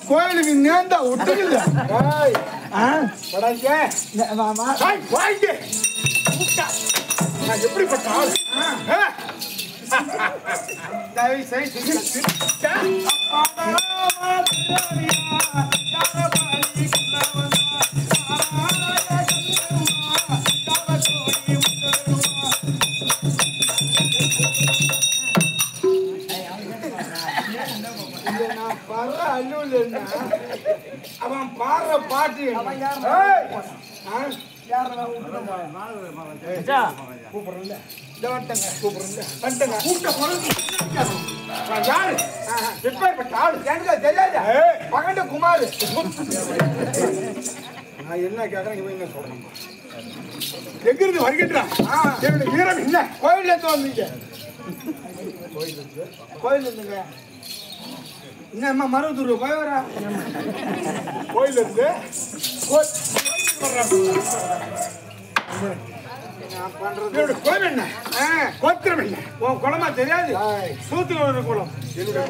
கோயிலுக்கு நேர்ந்தா விட்டுக்குது எப்படிப்பட்ட ஆள் அவன் பாடுற பாட்டு குமார் என்ன கேட்கறேன் சொல்றேன் எங்கிருந்து வருகின்றான் என்னுடைய வீரம் என்ன கோயில் இருந்து வந்தீங்க கோயில் இருந்துங்க என்னம்மா மருவத்தூர் போய் வரா கோயில் இருந்து கோயில் என்ன கோத்திரம் என்ன உன் குளமா தெரியாது சூத்துக்கு குளம் என்னுடைய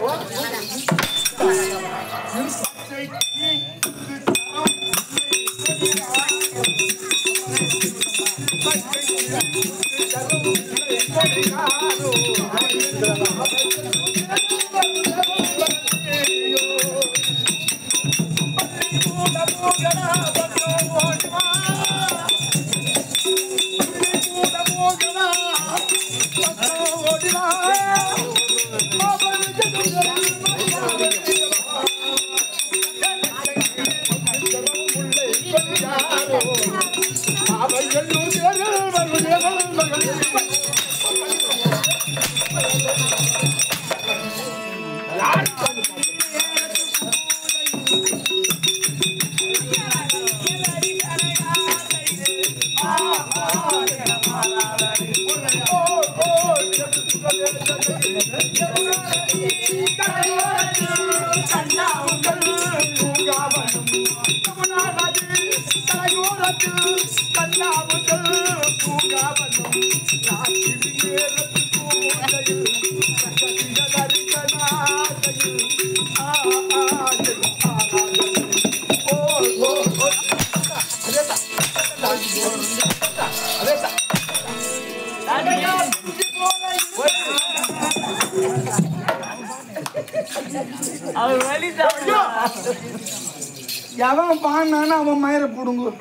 எவன் பாடினான்னு அவன் மயிரை பிடுங்கு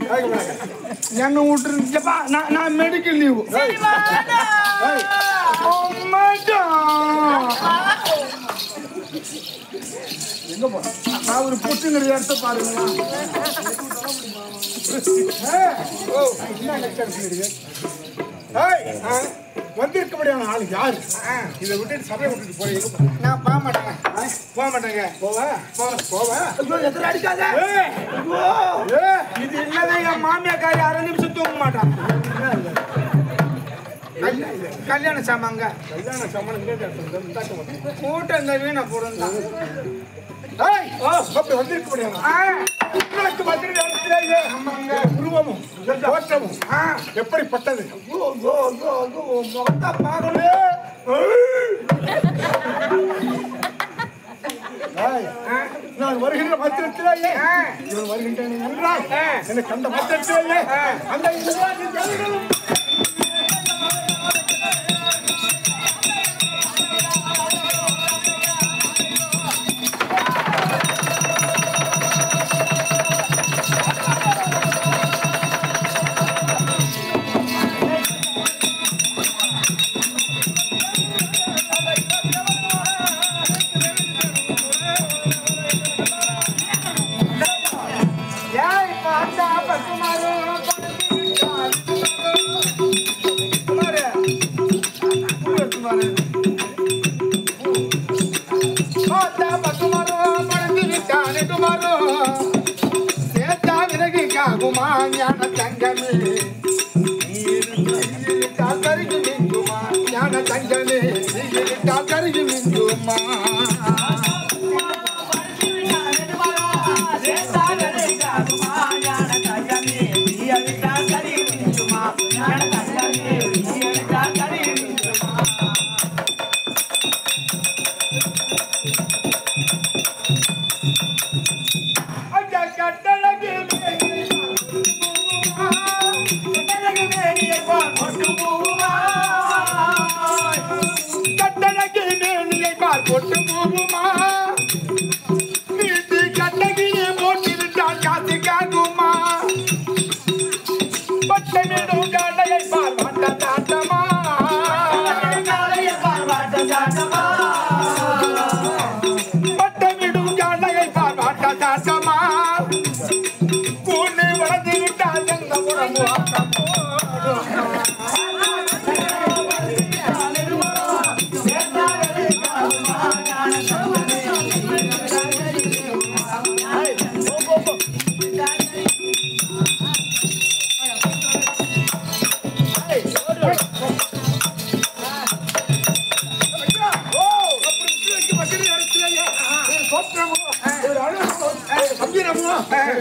என்ன விட்டுருப்பா நான் மெடிக்கல் லீவு எங்க போ அவரு புட்டுங்கிற இடத்த பாருங்களா வந்திருக்க முடியாத ஆளு யாரு இதை விட்டுட்டு சபையை விட்டுட்டு போய் நான் போக மாட்டேங்க போவேன் எதிர அடிக்காத இது இல்லதான் என் மாமியாக்காரி 6 நிமிஷம் தூங்க மாட்டான் கல்யாண சாமாங்க கல்யாண சம்மணம் கூட்டம் இந்த வீணை போடுங்க அப்படி வந்திருக்க முடியாது உங்களுக்கு மதுரை உருவமும் தோற்றமும் எப்படிப்பட்டது முகத்தை பாருங்க நான் வருகின்ற மத்திரத்திலேயே இவன் வருகின்றேன் என்றால் எனக்கு கண்ட மத்திரத்திலேயே அந்த ஞான தங்கமே கருகி மிங்குமா ஞான தங்கமே கருகி மிங்குமா பொட்டு போகுமா வீட்டு கண்ணகியே போட்டிருந்தால் காசு காக்குமா பட்டமிடும் காலையை பார்வாட்ட தாட்டமா பட்டமிடும் காலையை பார்வாட்ட தாட்டமா கூண்டு வளர்ந்து விட்டால் எங்க உடம்பு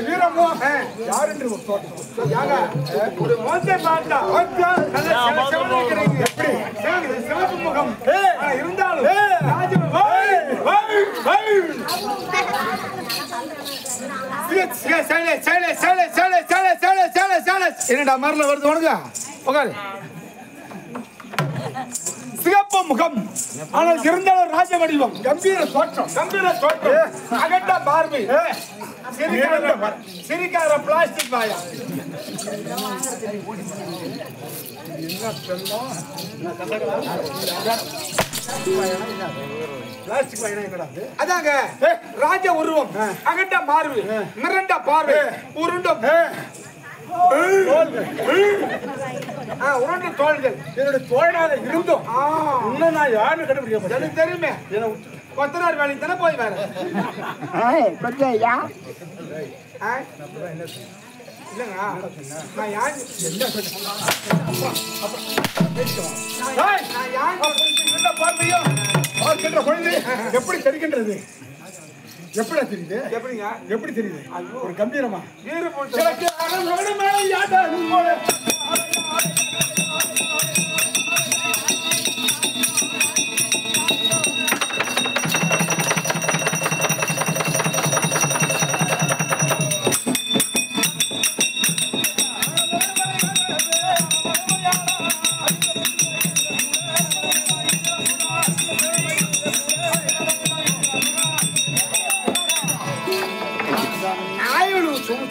வீரமோ யார் என்று ஒரு மோசை பார்த்தா எப்படி சிவப்பு முகம் இருந்தாலும் என்னடா மரல வருது உனக்கு உட்காரு சிகப்பு முகம் ஆனால் இருந்தாலும் ராஜ வடிவம் கம்பீர தோற்றம் அகட்ட பார்வை சிரிக்கார பிளாஸ்டிக் வாயா பிளாஸ்டிக் வாயா அதாங்க ராஜ உருவம் அகட்ட பார்வை மிரண்ட பார்வை உருண்டம் உருண்டு தோள்கள் என்னோட தோழனாக இருந்தோம் இன்னும் நான் யாருன்னு கண்டுபிடிக்க எனக்கு தெரியுமே கொத்தனார் வேலைக்கு தானே போய் வேற இல்லைங்க நான் யார் பார்வையும் பார்க்கின்ற பொழுது எப்படி தெரிகின்றது? எப்படி தெரியுது? எப்படிங்க? எப்படி தெரியுது? ஒரு கம்பீரமா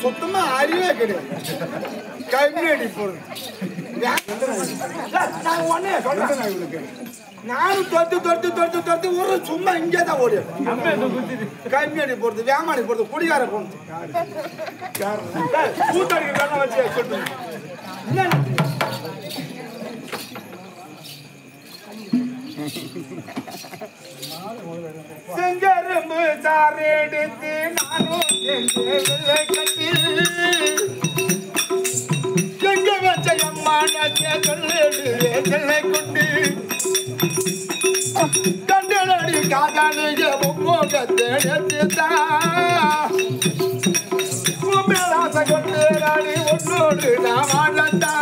சுத்தமா அறிவே கிடையாது. கம்மியடி போறது நான் உடனே சொல்றேன் இவளுக்கு. நானும் தொட்டு ஒரு சும்மா இங்கே தான் ஓடி கம்மியடி போறது, வேமாடி போறது, குடிகார போறது கூத்தடிக்க வச்சு சொல்லுங்க. செங்கரும்பு சாறு எடுத்து நானும் கட்டி எங்க வச்ச அம்மான செல்லை கொண்டு கண்டனடி காதானிய முகத்தை மேலாசை கொண்டு நாடி ஒன்னோடு நான் வாழத்தா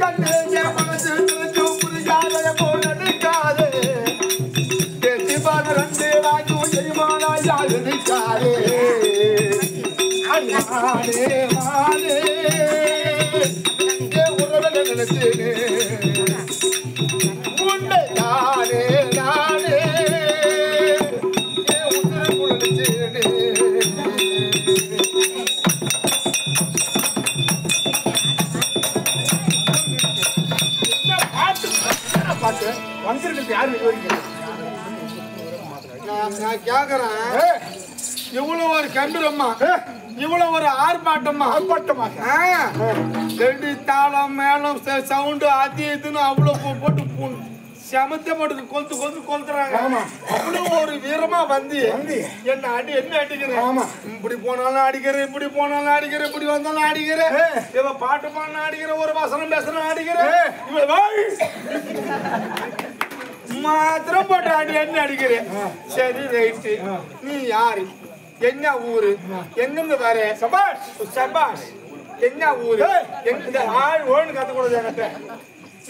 கண்டு மனசு புரியாத போல நிற்காது ரெண்டு வாய்க்கும் எரிமானா யாரு நிற்காது உறவை நினைச்சேனே உன்னை நானே நானே உதிர நினைச்சேனே பாட்டு வந்துருக்கு யாரு நான் கேக்குறேன். இவ்வளவு ஒரு கம்பீரம்மா, இவ்வளவு ஒரு ஆர்ப்பாட்டமா ரெண்டு தாளம் மேளம் சவுண்டு அது இதுன்னு அவ்வளவு போட்டு செமத்த போட்டு கொளுத்துறாங்க. அவ்வளவு ஒரு வீரமா வந்து என்ன அடிக்கிறேன். இப்படி போனாலும் அடிக்கிறேன், இப்படி போனாலும் அடிக்கிறேன், இப்படி வந்தாலும் அடிக்கிறேன், இவ பாட்டு பாடின அடிக்கிறேன், ஒரு வசனம் பேசணும் அடிக்கிறேன், மாத்திரம் போட்டு என்ன அடிக்கிறேன். சரி ரைட்டு, நீ யாரு, என்ன ஊரு, எங்கிருந்து வர, சபாஷ் சபாஷ், என்ன ஊரு, எங்க ஆள் ஓன்னு கத்துக்கூடாது என்கிட்ட,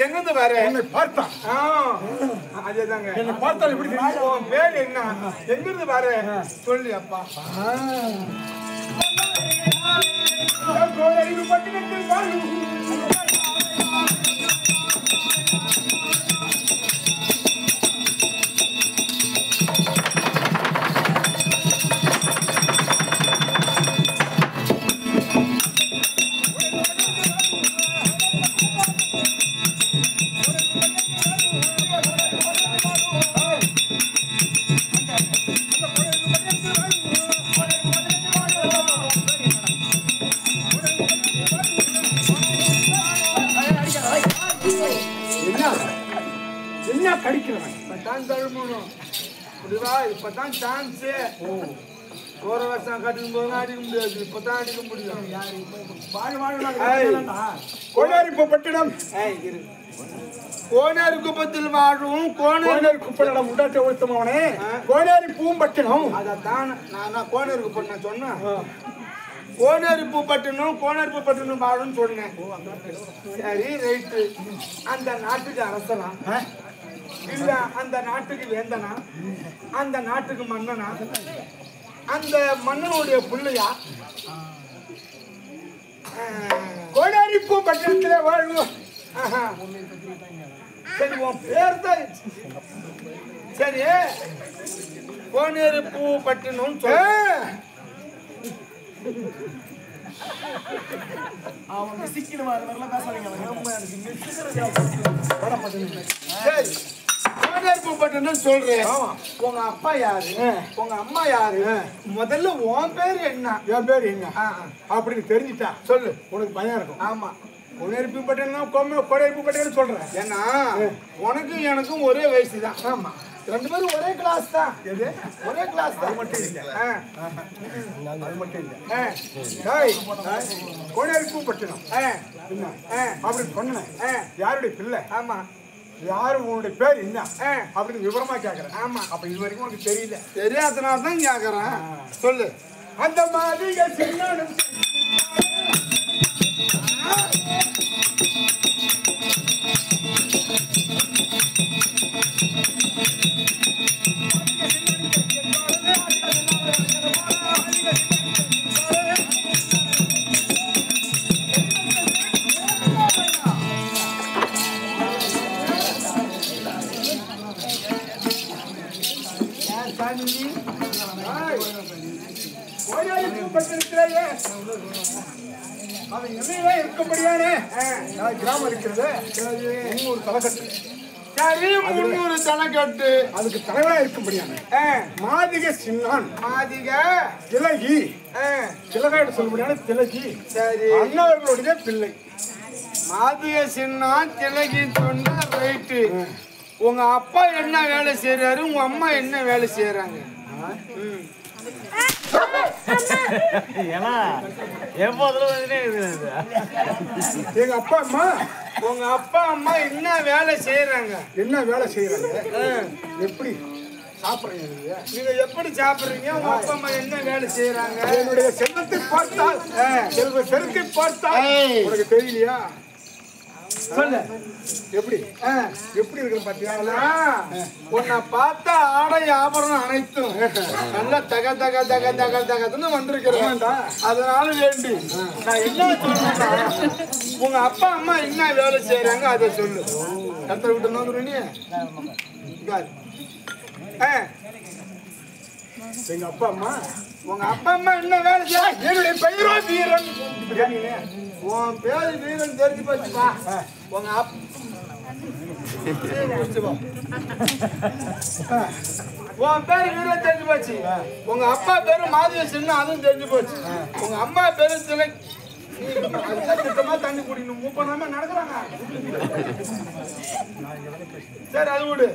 எங்கிருந்து வர, பார்த்தா அதேதாங்க என்ன பார்த்தா இப்படி பேர் என்ன, எங்கிருந்து வர சொல்லி அப்பா கடிக்கிறவன் இப்பதான் தழுமணும் இப்பதான் சான்ஸ். ஒரு வருஷம் கட்டிக்கும் போது அடிக்க முடியாது, இப்பதான் அடிக்க முடியும். கோனாரிப்பட்டினம் கோனாரி குப்பத்தில் வாழும் கோனாரி குப்பம் உண்டாட்ட ஒழுத்தமாவனே கோனாரி பூம்பட்டினம். அதான் நான் கோனாரி குப்பம் சொன்னேன். கோனாரி பூப்பட்டினம் வாழும்னு சொன்னேன். சரி ரைட்டு. அந்த நாட்டுக்கு அரசனா இல்ல அந்த நாட்டுக்கு வேந்தனா, அந்த நாட்டுக்கு மன்னனா, அந்த மன்னனுடைய பிள்ளையா? கோனாரி பூப்பட்டினத்திலே வாழ்வோம். சரி உன் பேர் தான் சரி. கோனாரி பூப்பட்டினம் அவங்க சிக்கிடுவா பேசாதீங்க. சொல்றேன். உங்க அப்பா யாரு, உங்க அம்மா யாரு, முதல்ல உன் பேரு என்ன, என் பேரு என்ன அப்படின்னு தெரிஞ்சுட்டா சொல்லு, உனக்கு பயம் இருக்கும். ஆமா கொடையரிப்பு பட்டேன்னு சொல்றேன். ஏன்னா உனக்கும் எனக்கும் ஒரே வயசு தான். ஆமா ரெண்டு பேரும் ஒரே கிளாஸ் தான். எது ஒரே கிளாஸ் தான். மட்டும் இல்லை, அது மட்டும் இல்லை. கொடையரிப்பு பட்டணும் அப்படின்னு சொன்னேன். யாருடைய பிள்ளை? ஆமா யாரு உன்னுடைய பேர் என்ன அப்படின்னு விவரமா கேக்குறேன். ஆமா, அப்ப இது வரைக்கும் உனக்கு தெரியல. தெரியாதனால தான் கேக்குறேன். சொல்லு. அந்த மாதிரி சின்னானும் அவன் எண்ணெயிலே இருக்கும்படியானே கிராமம் இருக்கிறது. 300 தலைக்கட்டு. சரி, 300 தலைக்கட்டு. அதுக்கு தலைவரா இருக்கும்படியான மாதிக சின்னான், மாதிக திலகி, திலகாயிட்டு சொல்லும்படியான திலகி. சரி, அண்ணவர்களுடைய பிள்ளை. மாதிக சின்னான் திலகி சொன்னா ரைட்டு. உங்க அப்பா என்ன வேலை செய்யறாரு, உங்க அம்மா என்ன வேலை செய்யறாங்க? எங்க அப்பா அம்மா, உங்க அப்பா அம்மா என்ன வேலை செய்யறாங்க? என்ன வேலை செய்யறாங்க? எப்படி சாப்பிடுறீங்க? நீங்க எப்படி சாப்பிடுறீங்க? உங்க அப்பா அம்மா என்ன வேலை செய்யறாங்க? என்னுடைய செல்வத்தை பார்த்தால், செல்வ செருக்கை பார்த்தால் உனக்கு தெரியலையா? சொல்லு. எப்படி எப்படி இருக்கு பாத்தியா? உன்னை பார்த்தா ஆடை ஆபரணம் அனைத்தும் நல்லா தக தக தக தக தகன்னு வந்திருக்கிறேன். அதனால வேண்டி நான் என்ன சொல்றேன்னா, உங்க அப்பா அம்மா என்ன வேலை செய்யறாங்க அதை சொல்லு. கத்த விட்டு வந்துருவீங்க. எங்க அப்பா அம்மா, உங்க அப்பா அம்மா என்ன வேலை செய்ய? என்னுடைய பெயரோ வீரன். உன் பேரு வீரன் தெரிஞ்சு போச்சுப்பா. உங்க உன் பேரு வீரன் தெரிஞ்சு போச்சு. உங்க அப்பா பேரு மாதிய சின்ன, அதுவும் தெரிஞ்சு போச்சு. உங்க அம்மா பேரு சிலை. திட்டமா தண்ணி குடிக்கணும், மூப்பனாம நடக்கிறாங்க. சரி, அது விடு.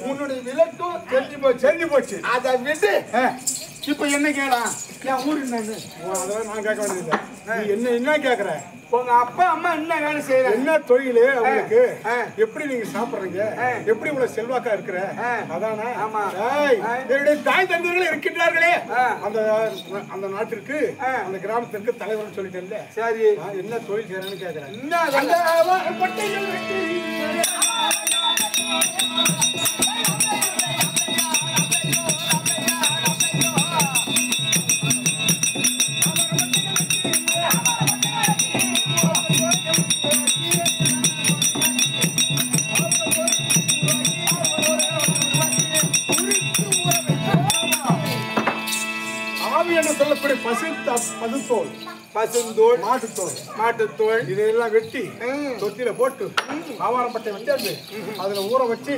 உன்னுடைய விளக்கும் தெரிஞ்சு போச்சு. தெரிஞ்சு போச்சு. அதை விட்டு இப்ப என்ன கேளாம்? என் ஊரு என்னன்னு அதெல்லாம் நான் கேட்க வேண்டியது. நீ என்ன கேக்குற? உங்க அப்பா அம்மா என்ன வேலை செய்யறாங்க? என்ன தொழில் அவங்களுக்கு? எப்படி நீங்க சாப்பிடுறீங்க? எப்படி இவ்வளவு செல்வாக்கா இருக்கிற? அதானே? ஆமா. என்னுடைய தாய் தந்தையர்கள் இருக்கின்றார்களே அந்த அந்த நாட்டிற்கு, அந்த கிராமத்திற்கு தலைவர் சொல்லிட்டேன்ல. சரி, என்ன தொழில் செய்யறேன்னு கேக்குறேன். சொல்லக்கூடிய பசுத்தோல், பசுந்தோல், மாட்டுத்தோல், மாட்டுத்தோல் இதையெல்லாம் வெட்டி தொட்டில போட்டு ஆவாரப்பட்டை வச்சு அதுல ஊற வச்சு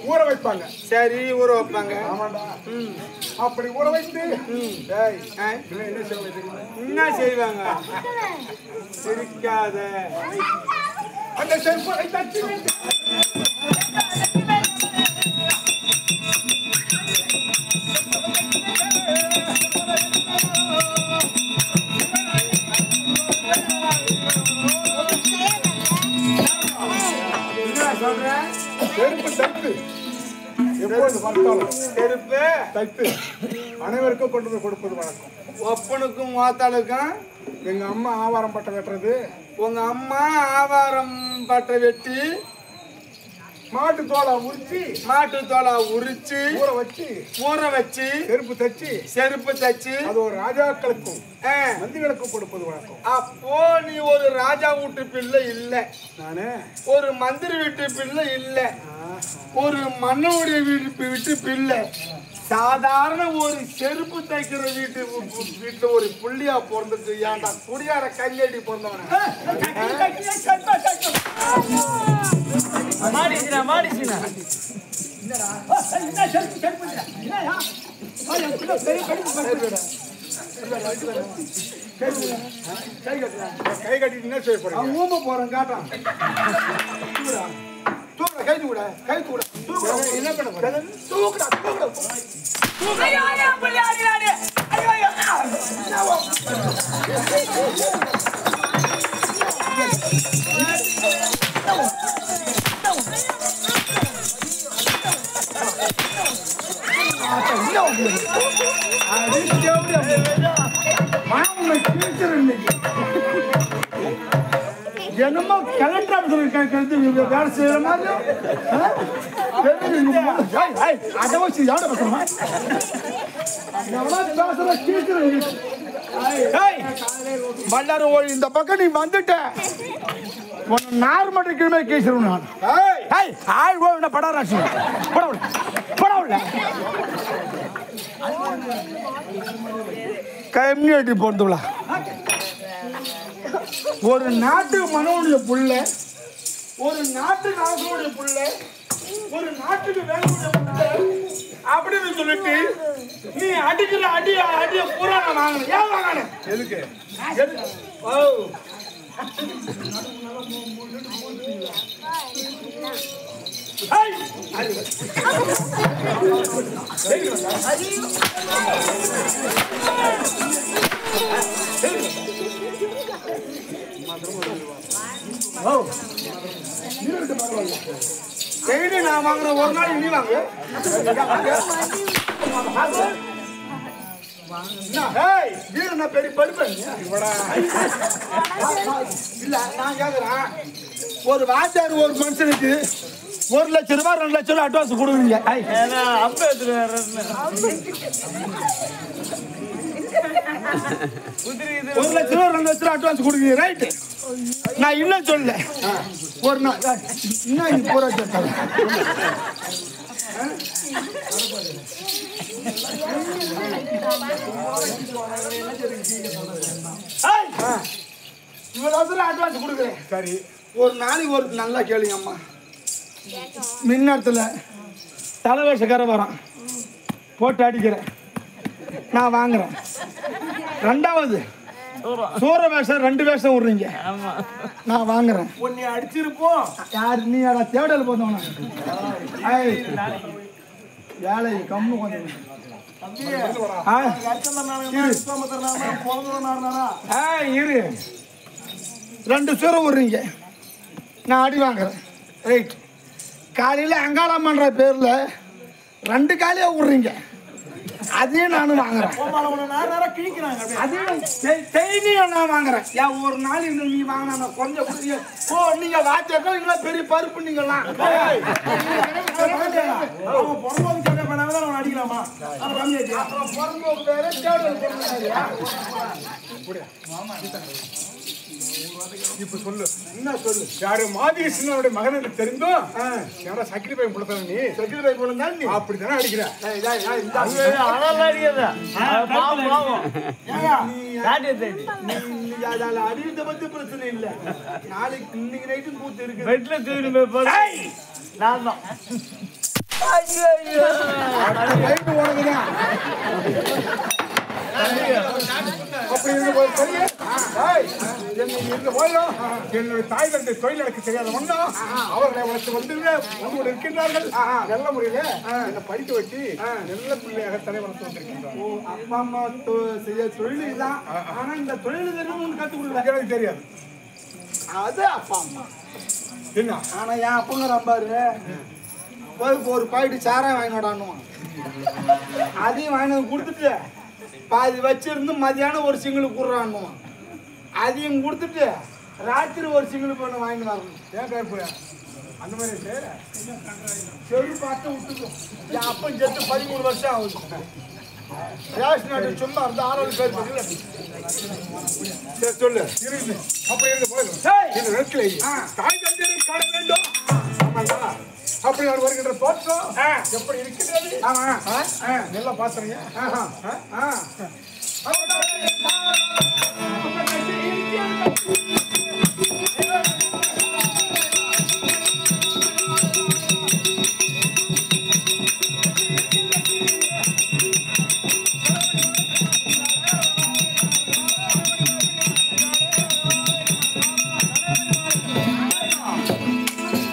ஊற வைப்பாங்க. சரி, ஊற வைப்பாங்க. ஆமாண்டா. அப்படி ஊற வைத்து என்ன செய்வாங்க? சிரிக்காத. அந்த செருப்பை தச்சு செருப்பு தைத்து எப்பொழுது பார்த்தாலும் செருப்பு தைத்து அனைவருக்கும் கொண்டு வந்து கொடுப்பது வழக்கம். ஒப்பனுக்கும் வாத்தாளுக்கும். எங்க அம்மா ஆவாரம் பட்டை வெட்டுறது, உங்க அம்மா ஆவாரம் பட்டை வெட்டி மாட்டு தோலை உரிச்சு, மாட்டு தோலை உரிச்சு ஊற வச்சு செருப்பு தச்சு அது ஒரு ராஜாக்களுக்கும் மந்திகளுக்கும் கொடுப்பது வழக்கம். அப்போ நீ ஒரு ராஜா வீட்டு பிள்ளை இல்ல, நானே ஒரு மந்திரி வீட்டு பிள்ளை இல்ல, ஒரு மன்னனுடைய வீட்டு பிள்ளை, சாதாரண ஒரு செருப்பு தைக்கிற வீட்டுல ஒரு புள்ளியா பிறந்துட்டு ஏன்டா குடியார கையடி பிறந்தவன கை கட்டி என்ன செய்ய போறேன்? ஊம்ப போறேன் காட்டான். கை தூட கை தூட என்ன பண்ண போறேன்? தூக்குடா தூக்குடா. ஐயோ புள்ளி ஆடிறானே. ஐயோ என்னமோ கலெக்டர் ஆஃபீஸர் வேலை செய்யற மாதிரி அதை வச்சு யாரோட பேசுறமா பல்லாரு ஓடி இந்த பக்கம் நீ வந்துட்ட நார்மல் கிழமை கேசிருவேன் நான் ஆள் ஓட படாராசி படவுல கம்யூனிட்டி போறதுல ஒரு நாட்டு மனோடைய புள்ள ஒரு நாட்டு நாசனுடைய புள்ள ஒரு நாட்டுக்கு வேலையுடைய புள்ள அப்படின்னு சொல்லிட்டு நீ அடிக்கிற அடிய பூரா நான் வாங்கினேன் ஏன் வாங்கினேன் எதுக்கு ஓ நான் வாங்குறேன் ஒரு நாள் நீ வாங்க பெரிய படுப்பேன் இல்ல நான் கேக்குறேன் ஒரு வாத்தியார் ஒரு மனுஷனுக்கு 1 லட்சம் ரூபாய் 2 லட்சம் ரூபாய் அட்வான்ஸ் கொடுக்குறீங்க அப்ப 1 லட்சம் ரூபாய் 2 லட்சம் ரூபாய் அட்வான்ஸ் கொடுக்குறீங்க ரைட் நான் இன்னும் சொல்லல ஒரு நாள் இன்னும் பூரா கேட்டாங்க இவ்வளவு அட்வான்ஸ் கொடுக்குறேன் சரி ஒரு நாளைக்கு ஒரு நல்லா கேளுங்க அம்மா மின்னத்துல தலைவர்ஷக்கார வரான் போட்டு அடிக்கிறேன் நான் வாங்குறேன் ரெண்டாவது சூற வேஷம் 2 வேஷம் விடுறீங்க நான் வாங்குறேன் உன்னை அடிச்சிருப்போம் யாரு நீ தேடல் போனவனா வேலை கம்மு கொஞ்சம் இரு 2 சூற விடுறீங்க நான் அடி வாங்குறேன் ரைட் காலையில் அங்காளம் பண்ற பேர்ல 2 காலையா விடுறீங்க அதையும் நானும் வாங்குறேன் நான் வாங்குறேன் ஏன் ஒரு நாள் நீ வாங்கினா கொஞ்சம் ஓ நீங்க வாத்தியம் நீங்களா பெரிய பருப்பு நீங்களாம் அடிக்கலாமா இப்ப சொல்லு என்ன சொல்லு யாரு மாதேஸ்வரனுடைய மகன் எனக்கு தெரிந்தோம் யாரா சக்கிரி பை புலத்தா நீ சக்கிரி பை புலந்தா நீ அப்படித்தானே அடிக்கிற அடிக்கிறத பத்தி பிரச்சனை இல்ல நாளைக்கு இன்னைக்கு நைட்டு கூத்து இருக்கு பெட்ல தூக்கி நான் தான் என்னுடைய தாய் தந்தை தொழில் எனக்கு தெரியாத ஒண்ணா அவர்களை வளர்த்து வந்து இருக்கின்றார்கள் நல்ல முறையில என்ன படிக்க வச்சு நல்ல பிள்ளையாக தலை வளர்த்து வந்திருக்கின்றார். அப்பா அம்மா செய்ய தொழில் தான் ஆனா இந்த தொழில் கத்துக் கொடுக்க எனக்கு தெரியாது அது அப்பா அம்மா என்ன ஆனா என் அப்பங்க நம்பாரு ஒரு பாயிட்டு சாராயம் வாங்கினோடான்னு அதையும் வாங்கினது கொடுத்துட்டு பாதி வச்சிருந்து மதியானம் ஒரு சிங்கிள் கூடுறான்னு அதையும் கொடுத்துட்டு ராத்திரி ஒரு சிங்கிள் பண்ண வாங்கிட்டு வரணும் ஏன் கேட்ப அந்த மாதிரி செரு பார்த்து விட்டுக்கும் என் அப்பன் செத்து 13 வருஷம் ஆகுது ரேஷன் நாட்டு சும்மா இருந்து 6 பேர் சரி சொல்லு இருந்து அப்படி இருந்து போயிடும் இந்த நேரத்தில் தாய் தந்தையை காண வேண்டும் அப்படி நான் வருகின்ற தோற்றம் எப்படி இருக்கிறது நல்லா பாத்துறீங்க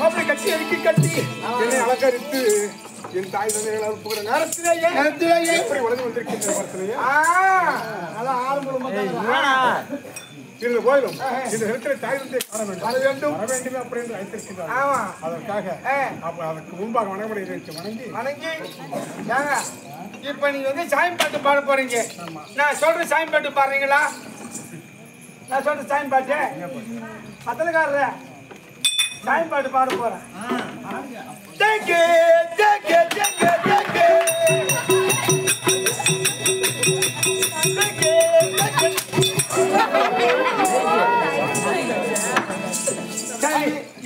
அப்படி கட்டி அடிக்கி கட்டி என்னை அலங்கரித்து என் தாய் தந்தைகள் போகிற நேரத்திலேயே எப்படி வளர்ந்து வந்திருக்கின்ற படத்திலேயே இந்த போயிடும் இந்த இடத்துல தாய் தந்தையை காண வேண்டும் வர வேண்டுமே அப்படி என்று அழைத்திருக்கின்றார். அதற்காக அதற்கு முன்பாக வணங்கி இப்ப நீங்க வந்து சாமி பாட்டு பாட போறீங்க. நான் சொல்ற சாமி பாட்டு பாடுறீங்களா? நான் சொல்ற சாமி பாட்டு பத்தலக்காரர சாமி பாட்டு பாட போறேன். தேக்கு தேக்கு தேக்கு தேக்கு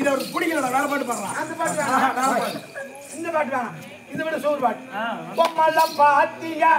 இத ஒரு பிடிக்கல வேற பாட்டு பாடுறான். அந்த பாட்டு வேணாம். இந்த பாட்டு வேணாம். இதை விட சோறு பாட்டு. பொம்மல பாத்தியா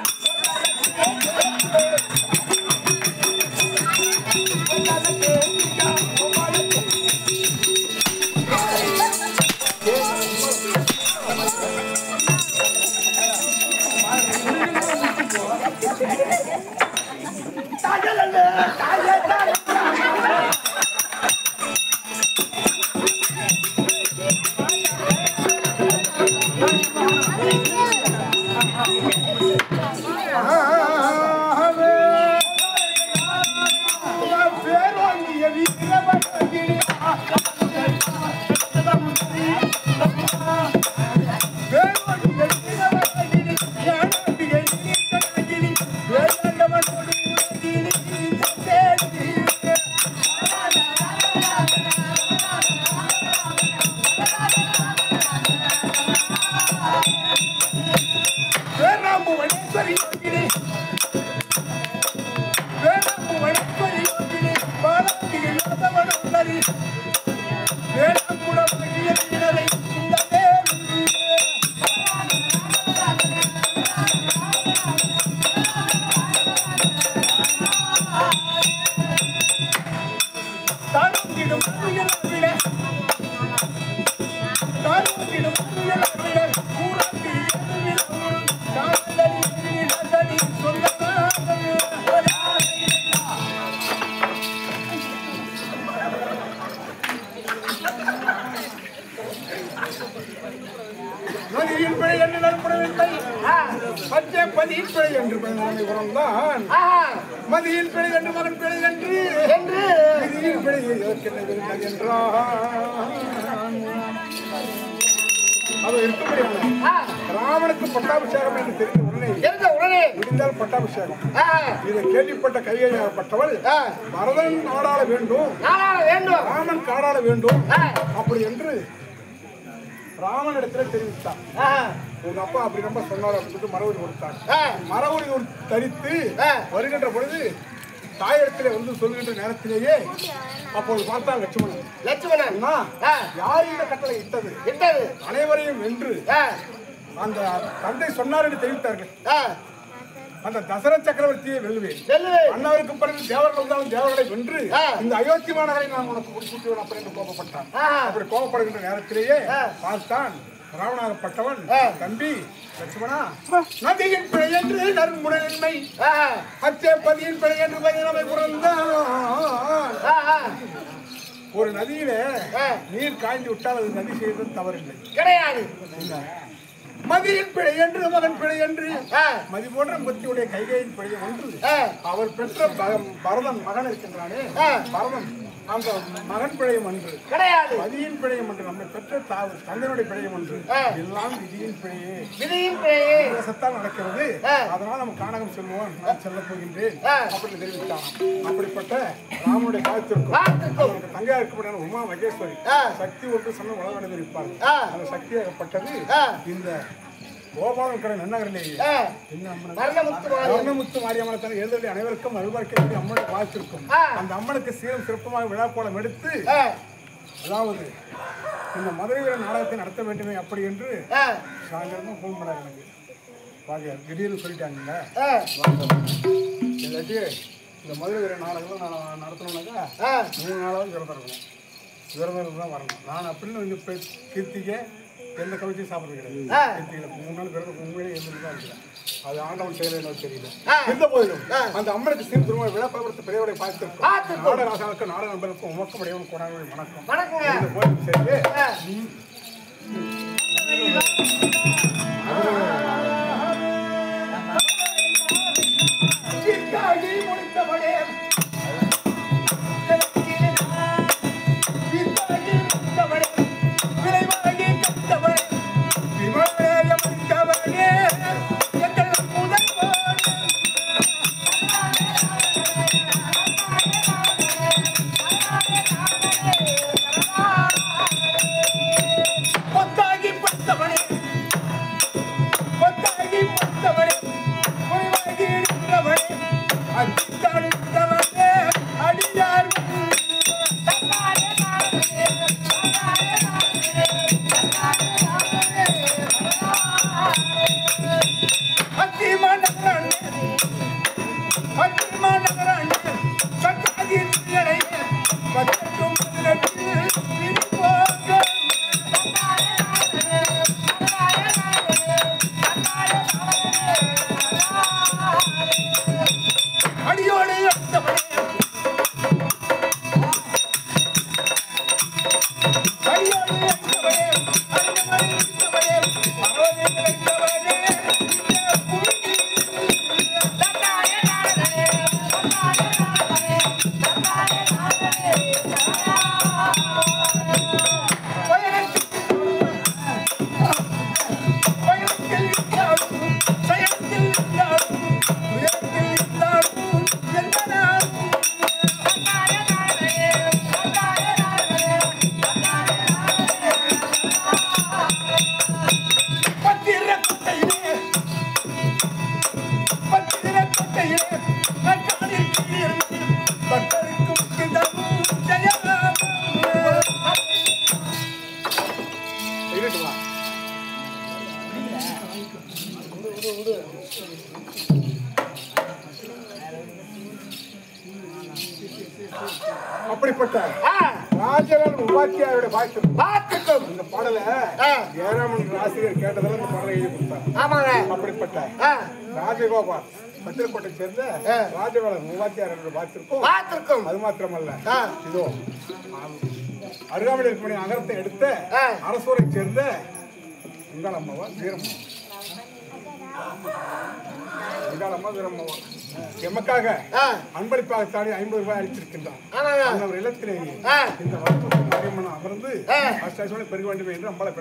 மதியின் பிழை என்று மகன் பிழை என்று விதியின் பிழை என்றான். அது இருக்க முடியாது. ராவனுக்கு பட்டாபிஷேகம் என்று தெரிந்த உடனே முடிந்தால் பட்டாபிஷேகம். இதை கேள்விப்பட்ட கையேப்பட்டவள் பரதன் நாடாள வேண்டும், ராமன் காடாள வேண்டும் அப்படி என்று ராமனிடத்துல தெரிவித்தான். உங்க அப்பா அப்படி ரொம்ப சொன்னார் அப்படின்னு மரபுரி கொடுத்தாங்க. மரபுரி தரித்து வருகின்ற பொழுது தாயிடத்திலே வந்து சொல்லுகின்ற நேரத்திலேயே அப்போது பார்த்தான் லட்சுமணன் யார் இந்த கட்டளை இட்டது அனைவரையும் வென்று அந்த தந்தை சொன்னார் என்று தெரிவித்தார்கள். அந்த தசரத சக்கரவர்த்தியை வெல்லுவேன், அண்ணவருக்கு பிறகு தேவர்கள் வந்தாலும் தேவர்களை வென்று இந்த அயோத்தி மாநகரை நான் உனக்கு கொடுத்துவிடுவேன் அப்படி என்று கோபப்பட்டான். அப்படி கோபப்படுகின்ற நேரத்திலேயே பார்த்தான் ராவணாகப்பட்டவன், தம்பி லட்சுமணா, நதியின் பிழை என்று நறுமுடன்மை அச்சே பதியின் பிழை என்று பதினமை புறந்தான். ஒரு நதியில நீர் காய்ந்து விட்டால் அது நதி செய்வது தவறில்லை கிடையாது. மதியின் பிழை என்று மகன் பிழை என்று மதி போன்ற முத்தியுடைய கைகையின் பிழை ஒன்று அவர் பெற்ற பரதன் மகன் இருக்கின்றானே பரதன் அந்த மகன் பிழையும் ஒன்று கிடையாது, மதியின் பிழையும் ஒன்று நம்மை பெற்ற தந்தையுடைய பிழையும் ஒன்று எல்லாம் விதியின் பிழையே சத்தான் நடக்கிறது. அதனால் நம்ம காணகம் செல்வோம், நான் செல்ல போகின்றேன் அப்படின்னு தெரிவித்தான். அப்படிப்பட்ட ராமனுடைய காலத்திற்கும் தங்கையா இருக்கப்பட்ட உமா மகேஸ்வரி சக்தி ஒன்று சொன்ன உலக இருப்பார்கள். அந்த சக்தியாகப்பட்டது இந்த கோபாலன் கடை நன்னகரிலேயே வர்ணமுத்து மாரியம்மனை தன்னை எழுதக்கூடிய அனைவருக்கும் அருள்பார்க்கக்கூடிய அம்மனுடைய வாழ்த்திருக்கும். அந்த அம்மனுக்கு சீரும் சிறப்புமாக விழா கோலம் எடுத்து அதாவது இந்த மதுரை வீர நாடகத்தை நடத்த வேண்டுமே அப்படி என்று சாயந்தரமும் ஃபோன் பண்ணாங்க எனக்கு. வாங்க திடீர்னு சொல்லிட்டாங்க, இல்லாட்டி இந்த மதுரை வீர நாடகம் நான் நடத்தணும்னாக்கா 3 நாளாவது விரதம் இருக்கணும், விரதம் தான் வரணும். நான் அப்படின்னு வந்து கீர்த்திக்க எந்த கவிதையும் சாப்பிட்றது கிடையாது. 3 நாள் பிறகு உண்மையிலே எழுந்துட்டு தான் இருக்கிறேன். அது ஆண்டவன் செயல் என்ன தெரியல. எந்த போதிலும் அந்த அம்மனுக்கு சீர் திரும்ப விழாப்படத்தை பெரியவரை பார்த்திருக்கோம். நாடராசாவுக்கு நாட நண்பருக்கும் உமக்கும் இடையவன் கொண்டாட வணக்கம். இந்த போதிலும் சேர்ந்து முடித்தபடே விளைவாகி கட்டவரே விமலேயம் கவனே எங்கள் அப்படிப்பட்ட ராஜவேல் உபாத்தியாரோட பாக்கியம் இந்த பாடல ஜெயராமன் ஆசிரியர் கேட்டதெல்லாம் இந்த பாடலை எழுதி கொடுத்தார். ஆமாங்க. அப்படிப்பட்ட ராஜகோபால் பத்திரக்கோட்டை சேர்ந்த ராஜவேலன் உபாத்தியாரோட பாக்கியம் அது மாத்திரமல்ல, இதோ அருகாமையில் இருக்கக்கூடிய நகரத்தை எடுத்த அரசூரை சேர்ந்த உங்கள் அம்மாவா வீரம்மா எமக்காக அன்பளிப்பாக தாடி 50 ரூபாய் அளித்திருக்கின்றார். அந்த ஒரு இல்லத்திலேயே இந்த மாரியம்மன் அமர்ந்து அஷ்டாசோட பெருக வேண்டும் என்று அம்பாளை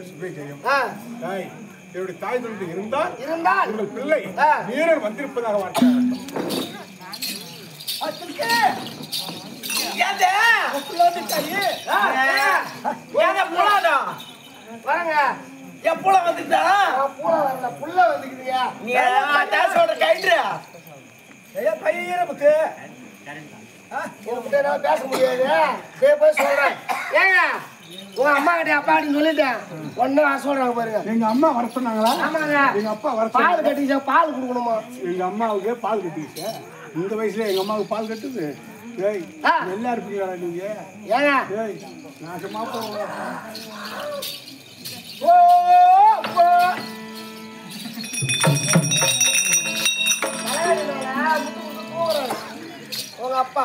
சுபை செய்யும். என்னுடைய தாய் தந்தை இருந்தால் உங்கள் பிள்ளை வீரர் வந்திருப்பதாக வார்த்தை. எப்போ வந்துட்டா புள்ள வந்துக்கிறியா நீ கைட்டு பையனுக்கு பேச முடியாது. போய் சொல்றேன். ஏங்க உங்க அம்மா கிட்ட அப்பா அப்படின்னு சொல்லிட்டேன். ஒன்னும் சொல்றாங்க பாருங்க. எங்க அம்மா வர சொன்னாங்களா? ஆமாங்க. எங்க அப்பா வர பால் கட்டிச்சா பால் கொடுக்கணுமா? எங்க அம்மாவுக்கு பால் கட்டிச்சு. இந்த வயசுல எங்க அம்மாவுக்கு பால் கட்டுது. நல்லா இருப்பீங்களா நீங்க? ஏங்க நாசமா போங்க. உங்க அப்பா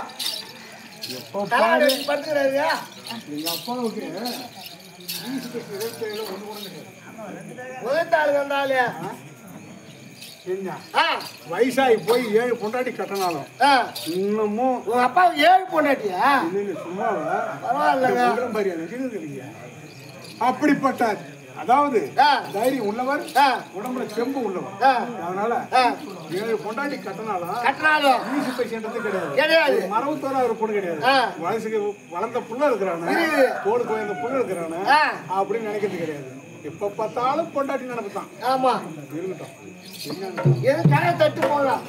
படுத்துக்கிறாரு. எங்க அப்பாவுக்கு வயசாகி போய் 7 பொண்டாட்டி கட்டினாலும் இன்னமும் உங்க அப்பாவுக்கு 7 பொண்டாட்டியா? சும்மாவா? பரவாயில்ல. அப்படிப்பட்ட அதாவது தைரியம் உள்ளவர், உடம்புல செம்பு உள்ளவர். அதனால 7 பொண்டாட்டி கட்டினாலும் ஈசி பேசின்றது கிடையாது. மரபு தோற ஒரு பொண்ணு கிடையாது. வயசுக்கு வளர்ந்த புள்ள இருக்கிறானு, தோடு கோயந்த புள்ள இருக்கிறானு அப்படின்னு நினைக்கிறது கிடையாது. எப்ப பார்த்தாலும் பொண்டாட்டி நினைப்புதான். ஆமா இருக்கட்டும். எது கரை தட்டு போகலாம்.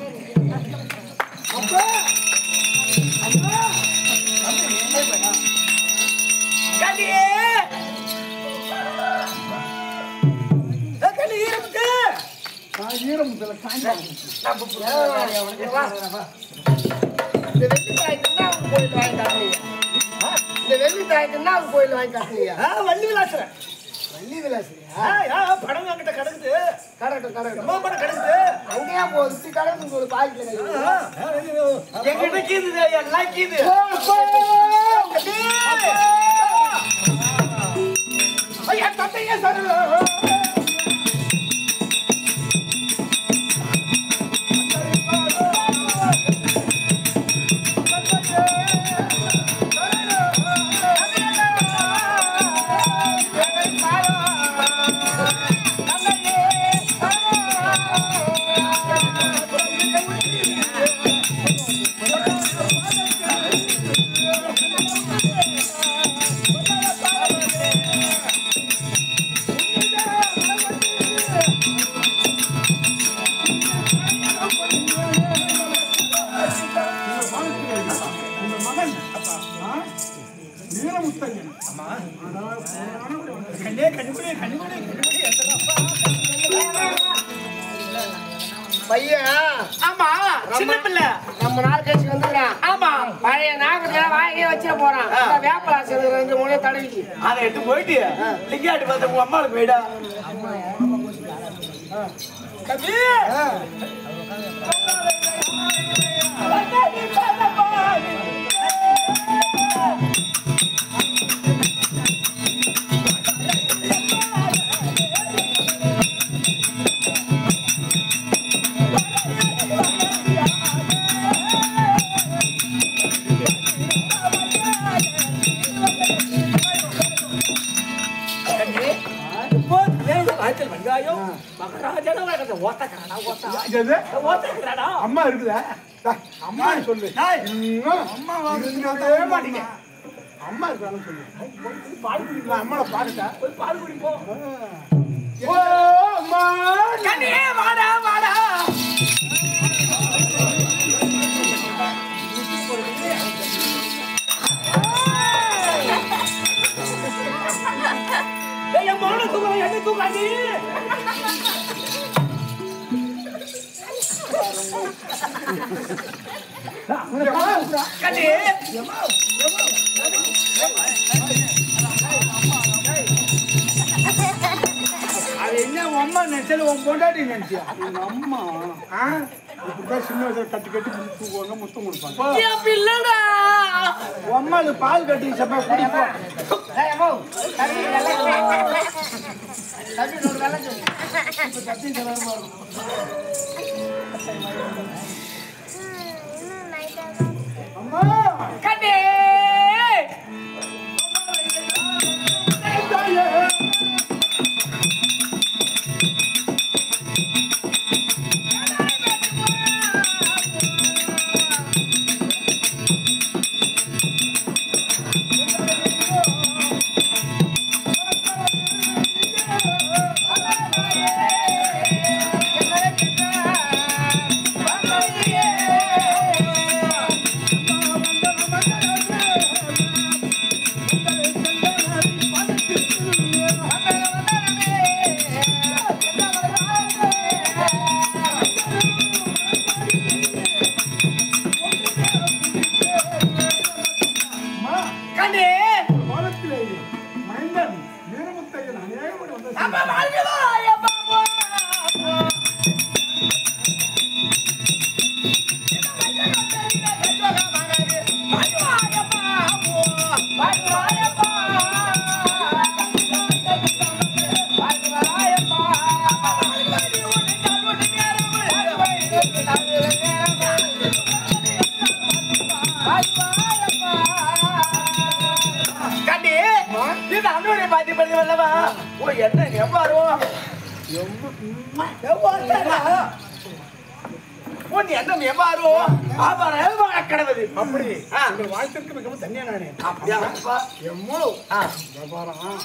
கோயில் வாங்கி காட்டுறீங்க. வள்ளி விலாசம். வள்ளி விலாசரியா? படம் கிட்ட கிடக்குது. கிடக்குது. அங்கேயா போகுது கிடக்கு ஒரு பாக்கி எங்கிட்ட கீது எல்லாம் கீது. தட்டையா சார் பையன். ஆமா சின்ன பிள்ளை. நம்ம நாள் கழிச்சு வந்துக்கிறான். ஆமா பழைய நாகரிக வாங்கி வச்சிட போறான். வேப்பலாசி 2 தடவிக்கு அதை எடுத்து போயிட்டு லிங்காட்டு பார்த்து உங்க அம்மாவுக்கு போயிடா. கபி அம்மா இருக்குதா? அம்மா சொல்லு. அம்மா மாட்டீங்க. அம்மா இருக்கான்னு சொல்லு. பால் குடிக்கலாம். அம்மாவை பாருட்டா. பால் குடிப்போம். ஓ அம்மா கண்ணே வாடா வாடா. கண்ணே அது என்ன அம்மா நினைச்சது உன் பொண்டாட்டி நினைச்சியா அம்மா இப்படிதான் சின்ன வயசுல கட்டி கட்டி தூக்குவாங்க முத்தம் கொடுப்பாங்க பிள்ளடா அம்மா அது பால் கட்டி சப்பா குடிப்போம் அம்மா கண்ணே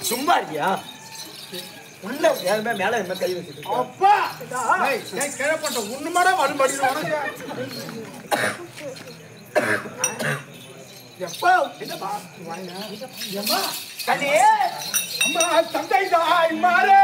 சும்மாரியா உள்ள மேல கை வச்சு அப்பா கேட்கப்பட்ட ஒண்ணு மாட மறுபடி எப்பா கண்ணே அம்மா தந்தை தாய் மாறே